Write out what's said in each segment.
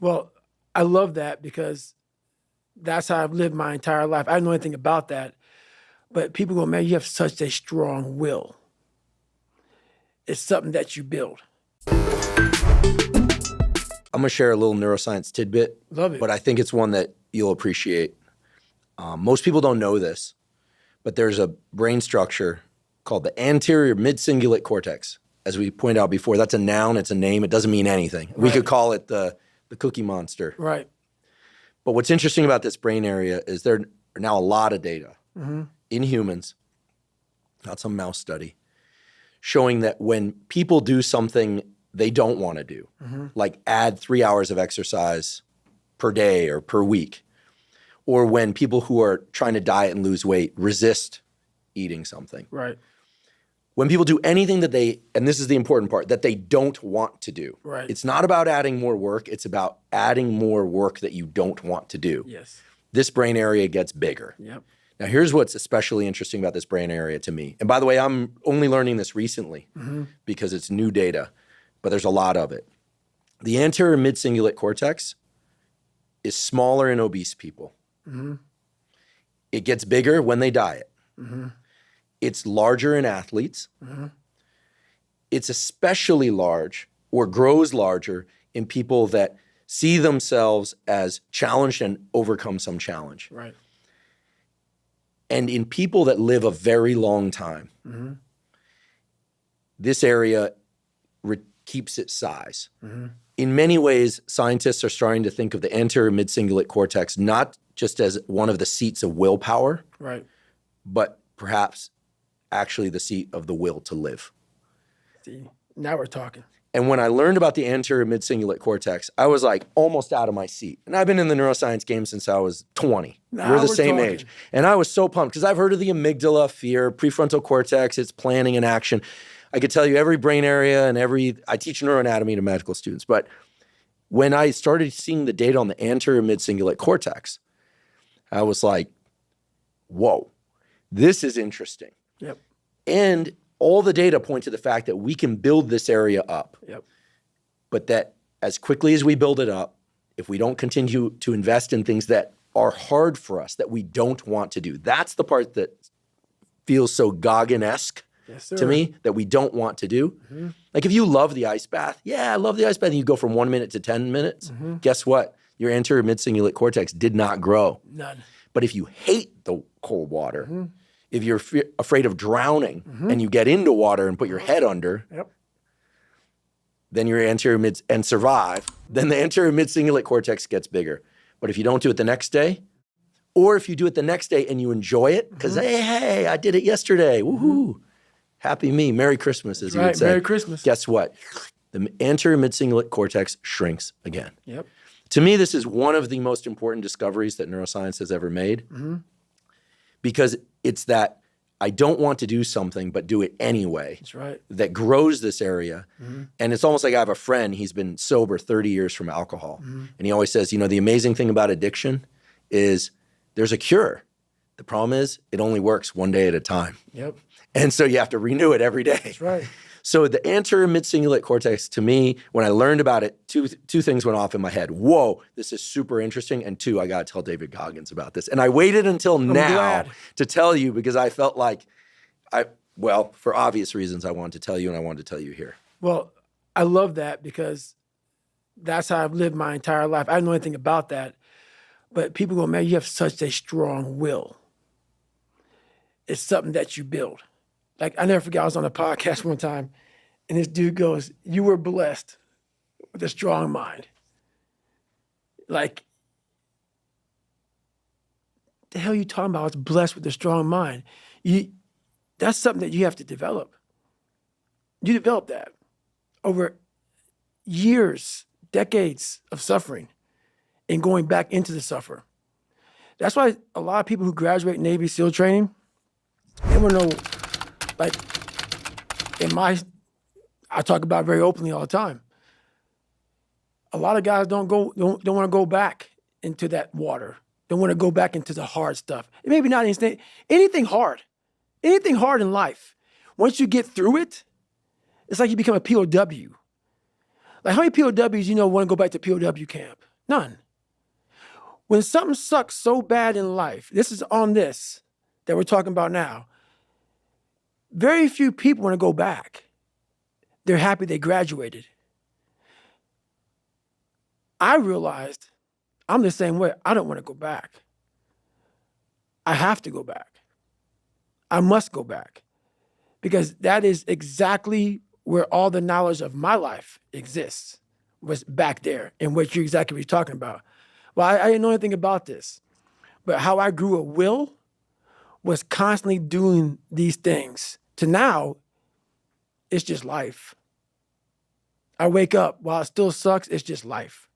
Well, I love that because that's how I've lived my entire life. I don't know anything about that, but people go, man, you have such a strong will. It's something that you build. I'm going to share a little neuroscience tidbit. Love it. But I think it's one that you'll appreciate. Most people don't know this, but there's a brain structure called the anterior mid-cingulate cortex. As we pointed out before, that's a noun, it's a name, it doesn't mean anything. Right. We could call it the cookie monster. Right. But what's interesting about this brain area is there are now a lot of data in humans, not some mouse study, showing that when people do something they don't want to do, like add 3 hours of exercise per day or per week, or when people who are trying to diet and lose weight resist eating something. Right. When people do anything that and this is the important part, that they don't want to do. Right. It's not about adding more work, it's about adding more work that you don't want to do. Yes. This brain area gets bigger. Yep. Now, here's what's especially interesting about this brain area to me. And by the way, I'm only learning this recently because it's new data, but there's a lot of it. The anterior mid-cingulate cortex is smaller in obese people. It gets bigger when they diet. It's larger in athletes. It's especially large or grows larger in people that see themselves as challenged and overcome some challenge. Right. And in people that live a very long time, this area keeps its size. In many ways, scientists are starting to think of the anterior mid-cingulate cortex not just as one of the seats of willpower, Right. but perhaps actually the seat of the will to live. See, now we're talking. And when I learned about the anterior mid-cingulate cortex, I was like almost out of my seat. And I've been in the neuroscience game since I was 20. Now we're the same talking. age. And I was so pumped because I've heard of the amygdala, fear, prefrontal cortex, it's planning and action. I could tell you every brain area and I teach neuroanatomy to medical students. But when I started seeing the data on the anterior mid-cingulate cortex, I was like, whoa, this is interesting. Yep. And all the data point to the fact that we can build this area up. Yep. But that as quickly as we build it up, if we don't continue to invest in things that are hard for us, that we don't want to do, that's the part that feels so Goggin-esque to me, that we don't want to do. Like if you love the ice bath, yeah, I love the ice bath, and you go from 1 minute to 10 minutes, guess what? Your anterior mid-cingulate cortex did not grow. None. But if you hate the cold water, if you're afraid of drowning and you get into water and put your head under, then your anterior mid and survive, then the anterior mid-cingulate cortex gets bigger. But if you don't do it the next day, or if you do it the next day and you enjoy it, because hey, I did it yesterday, woohoo, happy me, Merry Christmas, as you would say. Merry Christmas. Guess what? The anterior mid-cingulate cortex shrinks again. Yep. To me, this is one of the most important discoveries that neuroscience has ever made, because it's that I don't want to do something, but do it anyway. That's right. That grows this area. And it's almost like I have a friend, he's been sober 30 years from alcohol. And he always says, the amazing thing about addiction is there's a cure. The problem is it only works one day at a time. Yep. And so you have to renew it every day. That's right. So the anterior mid-cingulate cortex, to me, when I learned about it, two things went off in my head. Whoa, this is super interesting. And two, I got to tell David Goggins about this. And I waited until now to tell you because I felt like for obvious reasons, I wanted to tell you and I wanted to tell you here. Well, I love that because that's how I've lived my entire life. I don't know anything about that, but people go, man, you have such a strong will. It's something that you build. Like, I never forget, I was on a podcast one time, and this dude goes, you were blessed with a strong mind. Like, the hell are you talking about? I was blessed with a strong mind. That's something that you have to develop. You develop that over years, decades of suffering and going back into the suffer. That's why a lot of people who graduate Navy SEAL training, they want to know, like, I talk about it very openly all the time. A lot of guys don't want to go back into that water. Don't want to go back into the hard stuff. Maybe not anything hard. Anything hard in life. Once you get through it, it's like you become a POW. Like, how many POWs want to go back to POW camp? None. When something sucks so bad in life, this is on this that we're talking about now, very few people want to go back. They're happy they graduated. I realized I'm the same way. I don't want to go back. I have to go back. I must go back because that is exactly where all the knowledge of my life exists, was back there and what you're talking about. Well, I didn't know anything about this, but how I grew a will was constantly doing these things to now it's just life. I wake up while it still sucks, it's just life.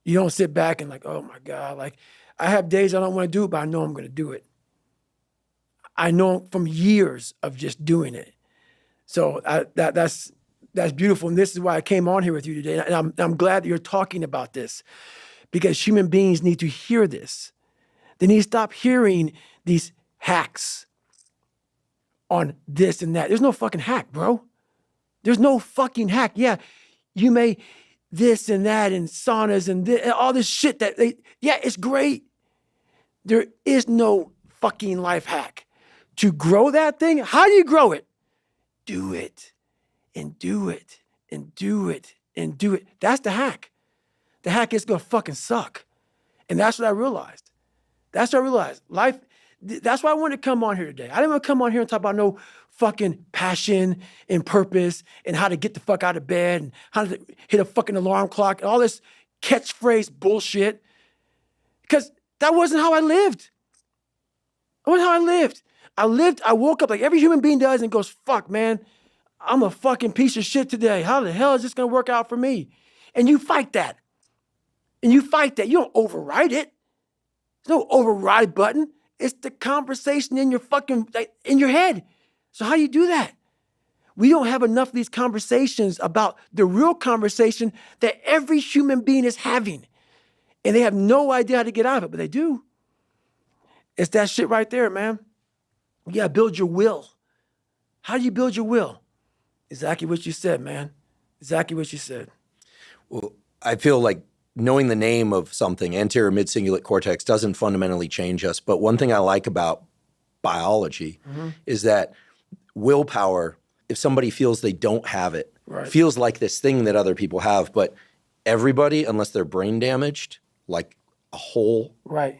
You don't sit back and like, oh my God, like I have days I don't want to do it, but I know I'm going to do it. I know from years of just doing it. So that's beautiful. And this is why I came on here with you today. And I'm glad that you're talking about this because human beings need to hear this. They need to stop hearing these hacks on this and that. There's no fucking hack, bro. There's no fucking hack. Yeah, you may this and that and saunas and all this shit it's great. There is no fucking life hack. To grow that thing, how do you grow it? Do it and do it and do it and do it. That's the hack. The hack is gonna fucking suck. And that's what I realized. Life, that's why I wanted to come on here today. I didn't want to come on here and talk about no fucking passion and purpose and how to get the fuck out of bed and how to hit a fucking alarm clock and all this catchphrase bullshit. Because that wasn't how I lived. That wasn't how I lived. I woke up like every human being does and goes, fuck, man, I'm a fucking piece of shit today. How the hell is this going to work out for me? And you fight that. You don't override it. There's no override button. It's the conversation in your fucking, in your head. So how do you do that? We don't have enough of these conversations about the real conversation that every human being is having. And they have no idea how to get out of it, but they do. It's that shit right there, man. You gotta build your will. How do you build your will? Exactly what you said, man. Exactly what you said. Well, I feel like knowing the name of something, anterior mid-cingulate cortex, doesn't fundamentally change us. But one thing I like about biology is that willpower, if somebody feels they don't have it, feels like this thing that other people have. But everybody, unless they're brain damaged, like a hole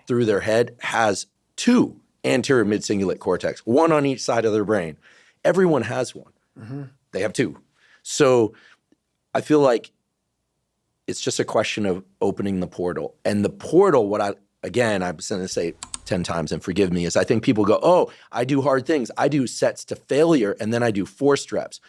through their head, has two anterior mid-cingulate cortex, one on each side of their brain. Everyone has one. They have two. So I feel like it's just a question of opening the portal. And the portal, I'm going to say 10 times and forgive me, is I think people go, oh, I do hard things. I do sets to failure, and then I do forced reps.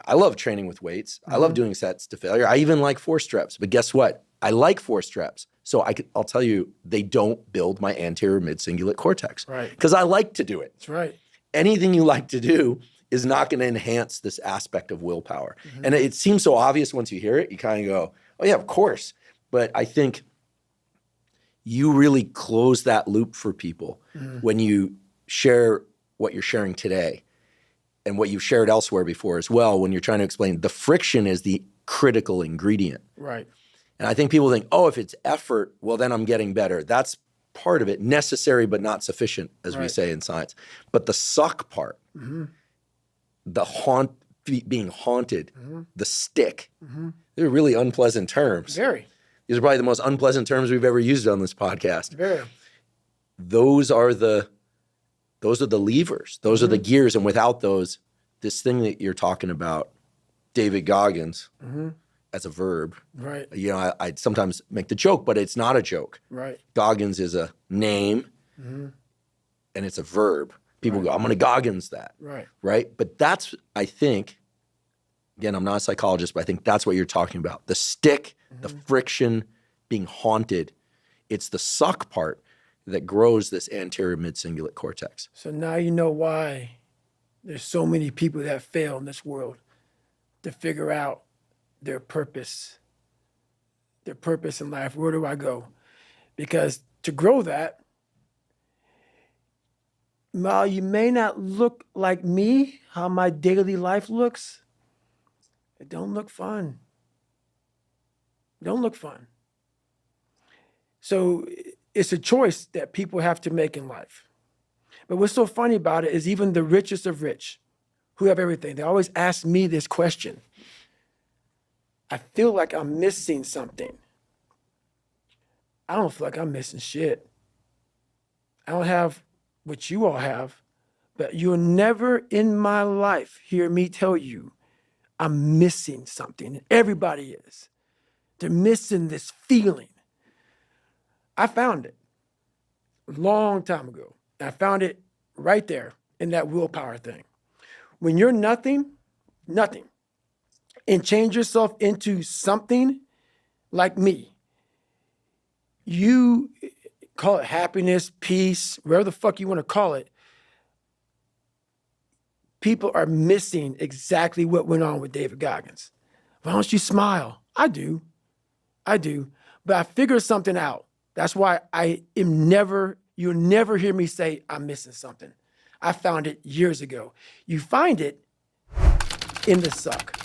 I love training with weights. I love doing sets to failure. I even like forced reps. But guess what? I like forced reps. So I'll tell you, they don't build my anterior mid-cingulate cortex. Because I like to do it. That's right. Anything you like to do is not going to enhance this aspect of willpower. And it seems so obvious once you hear it. You kind of go, oh yeah, of course. But I think you really close that loop for people when you share what you're sharing today and what you've shared elsewhere before as well, when you're trying to explain the friction is the critical ingredient. Right. And I think people think, oh, if it's effort, well, then I'm getting better. That's part of it, necessary but not sufficient, as we say in science. But the suck part, the being haunted, the stick, they're really unpleasant terms. Very. These are probably the most unpleasant terms we've ever used on this podcast. Very. Those are the levers. Those are the gears. And without those, this thing that you're talking about, David Goggins, as a verb. Right. You know, I sometimes make the joke, but it's not a joke. Right. Goggins is a name, and it's a verb. People go, I'm going to Goggins that. Right. Right? But that's, I think, again, I'm not a psychologist, but I think that's what you're talking about. The stick, the friction, being haunted. It's the suck part that grows this anterior mid-cingulate cortex. So now you know why there's so many people that fail in this world to figure out their purpose in life. Where do I go? Because to grow that, while you may not look like me, how my daily life looks, it don't look fun. Don't look fun. So it's a choice that people have to make in life. But what's so funny about it is even the richest of rich, who have everything, they always ask me this question. I feel like I'm missing something. I don't feel like I'm missing shit. I don't have what you all have, but you'll never in my life hear me tell you I'm missing something. Everybody is. They're missing this feeling. I found it a long time ago. I found it right there in that willpower thing. When you're nothing, and change yourself into something like me, you call it happiness, peace, whatever the fuck you want to call it, people are missing exactly what went on with David Goggins. Why don't you smile? I do. But I figured something out. That's why you'll never hear me say I'm missing something. I found it years ago. You find it in the suck.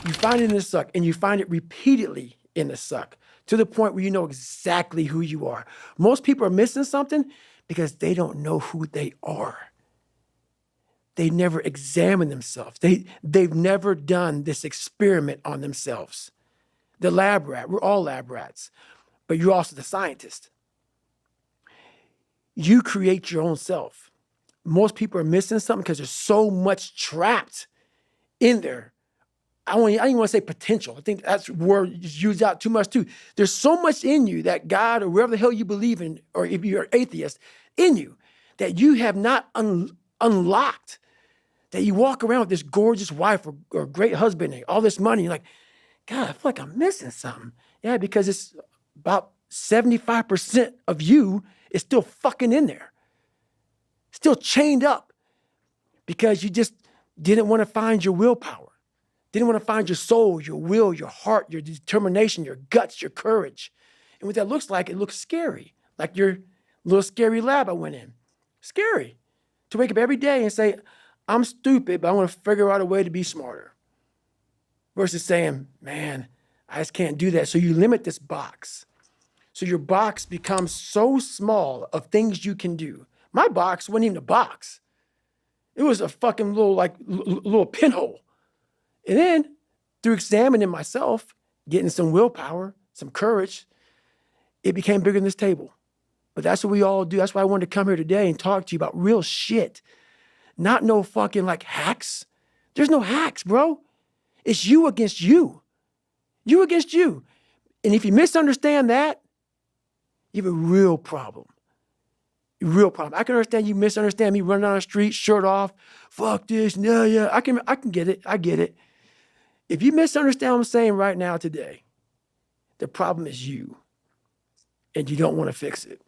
You find it in the suck, and you find it repeatedly in the suck to the point where you know exactly who you are. Most people are missing something because they don't know who they are. They never examine themselves. They've never done this experiment on themselves. The lab rat, we're all lab rats, but you're also the scientist. You create your own self. Most people are missing something because there's so much trapped in there. I don't even want to say potential. I think that's a word used out too much too. There's so much in you that God or wherever the hell you believe in, or if you're an atheist, in you that you have not unlocked. That you walk around with this gorgeous wife or great husband and all this money. You're like, God, I feel like I'm missing something. Yeah, because it's about 75% of you is still fucking in there. Still chained up because you just didn't want to find your willpower. Didn't want to find your soul, your will, your heart, your determination, your guts, your courage. And what that looks like, it looks scary. Like your little scary lab I went in. Scary. To wake up every day and say, I'm stupid, but I want to figure out a way to be smarter. Versus saying, man, I just can't do that. So you limit this box. So your box becomes so small of things you can do. My box wasn't even a box. It was a fucking little pinhole. And then through examining myself, getting some willpower, some courage, it became bigger than this table. But that's what we all do. That's why I wanted to come here today and talk to you about real shit. Not no fucking like hacks. There's no hacks, bro. It's you against you. You against you. And if you misunderstand that, you have a real problem. A real problem. I can understand you misunderstand me running down the street, shirt off, fuck this, yeah. I can get it. I get it. If you misunderstand what I'm saying right now today, the problem is you. And you don't want to fix it.